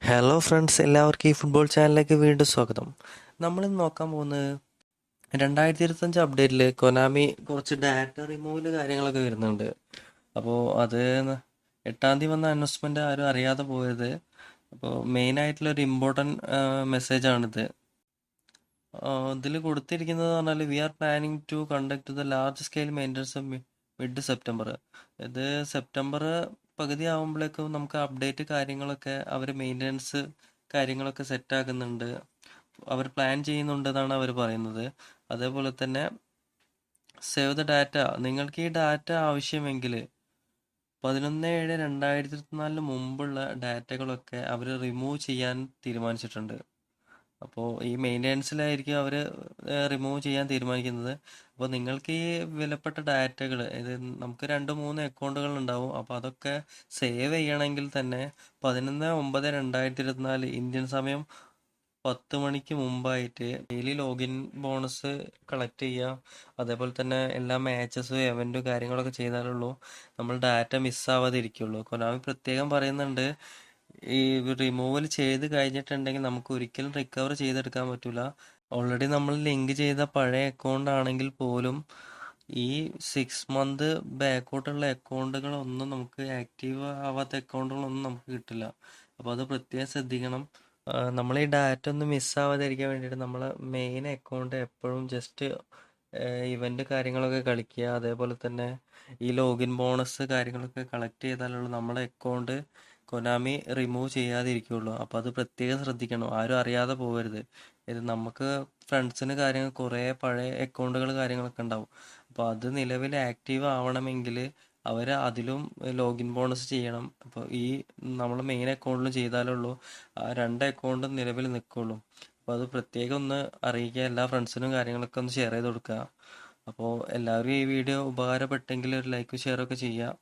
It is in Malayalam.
ഹലോ ഫ്രണ്ട്സ്, എല്ലാവർക്കും ഈ ഫുട്ബോൾ ചാനലിലേക്ക് വീണ്ടും സ്വാഗതം. നമ്മളിന്ന് നോക്കാൻ പോകുന്നത് 2025 അപ്ഡേറ്റിൽ കൊനാമി കുറച്ച് ഡാറ്റ റിമൂവൽ കാര്യങ്ങളൊക്കെ വരുന്നുണ്ട്. അപ്പോൾ അത് 8-ാം തീയതി വന്ന അനൗൺസ്മെൻ്റ് ആരും അറിയാതെ പോയത്. അപ്പോൾ മെയിനായിട്ടുള്ള ഒരു ഇമ്പോർട്ടൻറ്റ് മെസ്സേജാണിത്. ഇതിൽ കൊടുത്തിരിക്കുന്നത് പറഞ്ഞാൽ we are planning to conduct the large scale maintenance mid September. ഇത് സെപ്റ്റംബർ പകുതി ആകുമ്പോഴേക്കും നമുക്ക് അപ്ഡേറ്റ് കാര്യങ്ങളൊക്കെ അവർ മെയിൻ്റനൻസ് കാര്യങ്ങളൊക്കെ സെറ്റ് ആക്കുന്നുണ്ട്, അവർ പ്ലാൻ ചെയ്യുന്നുണ്ടെന്നാണ് അവർ പറയുന്നത്. അതേപോലെ തന്നെ സേവ് ദ ഡാറ്റ, നിങ്ങൾക്ക് ഈ ഡാറ്റ ആവശ്യമെങ്കിൽ 11/7/2024 മുമ്പുള്ള ഡാറ്റകളൊക്കെ അവർ റിമൂവ് ചെയ്യാൻ തീരുമാനിച്ചിട്ടുണ്ട്. അപ്പോൾ ഈ മെയിൻ്റെനൻസിലായിരിക്കും അവർ റിമൂവ് ചെയ്യാൻ തീരുമാനിക്കുന്നത്. അപ്പോൾ നിങ്ങൾക്ക് ഈ വിലപ്പെട്ട ഡാറ്റകൾ, ഇത് നമുക്ക് 2-3 അക്കൗണ്ടുകൾ ഉണ്ടാവും. അപ്പോൾ അതൊക്കെ സേവ് ചെയ്യണമെങ്കിൽ തന്നെ 11/9/2024 ഇന്ത്യൻ സമയം 10 മണിക്ക് മുമ്പായിട്ട് ഡെയിലി ലോഗിൻ ബോണസ് കളക്ട് ചെയ്യുക. അതേപോലെ തന്നെ എല്ലാ മാച്ചസും എവൻറ്റും കാര്യങ്ങളൊക്കെ ചെയ്താലുള്ളൂ നമ്മൾ ഡാറ്റ മിസ്സാവാതെ ഇരിക്കുള്ളൂ. കൊനാമി പ്രത്യേകം പറയുന്നുണ്ട്, ഈ റിമൂവൽ ചെയ്ത് കഴിഞ്ഞിട്ടുണ്ടെങ്കിൽ നമുക്ക് ഒരിക്കലും റിക്കവർ ചെയ്തെടുക്കാൻ പറ്റില്ല. ഓൾറെഡി നമ്മൾ ലിങ്ക് ചെയ്ത പഴയ അക്കൗണ്ട് ആണെങ്കിൽ പോലും ഈ 6 മന്ത് ബാക്കോട്ടുള്ള അക്കൗണ്ടുകളൊന്നും നമുക്ക് ആക്റ്റീവ് ആവാത്ത അക്കൗണ്ടുകളൊന്നും നമുക്ക് കിട്ടില്ല. അപ്പോൾ അത് പ്രത്യേകം ശ്രദ്ധിക്കണം. നമ്മൾ ഈ ഡാറ്റ ഒന്നും മിസ്സാവാതിരിക്കാൻ വേണ്ടിയിട്ട് നമ്മളെ മെയിൻ അക്കൗണ്ട് എപ്പോഴും ജസ്റ്റ് ഇവന്റ് കാര്യങ്ങളൊക്കെ കളിക്കുക. അതേപോലെ തന്നെ ഈ ലോഗിൻ ബോണസ് കാര്യങ്ങളൊക്കെ കളക്ട് ചെയ്താലുള്ള നമ്മുടെ അക്കൗണ്ട് കൊനാമി റിമൂവ് ചെയ്യാതിരിക്കുള്ളൂ. അപ്പോൾ അത് പ്രത്യേകം ശ്രദ്ധിക്കണം, ആരും അറിയാതെ പോകരുത്. ഇത് നമുക്ക് ഫ്രണ്ട്സിന് കാര്യങ്ങൾ കുറേ പഴയ അക്കൗണ്ടുകൾ കാര്യങ്ങളൊക്കെ ഉണ്ടാവും. അപ്പോൾ അത് നിലവിൽ ആക്റ്റീവ് ആവണമെങ്കിൽ അവർ അതിലും ലോഗിൻ ബോണസ് ചെയ്യണം. അപ്പോൾ ഈ നമ്മൾ മെയിൻ അക്കൗണ്ടിലും ചെയ്താലുള്ളൂ ആ 2 അക്കൗണ്ടും നിലവിൽ നിൽക്കുള്ളൂ. അപ്പോൾ അത് പ്രത്യേകം ഒന്ന് അറിയിക്കുക, എല്ലാ ഫ്രണ്ട്സിനും കാര്യങ്ങളൊക്കെ ഒന്ന് ഷെയർ ചെയ്ത് കൊടുക്കുക. അപ്പോൾ എല്ലാവരും ഈ വീഡിയോ ഉപകാരപ്പെട്ടെങ്കിൽ ഒരു ലൈക്കും ഷെയറൊക്കെ ചെയ്യുക.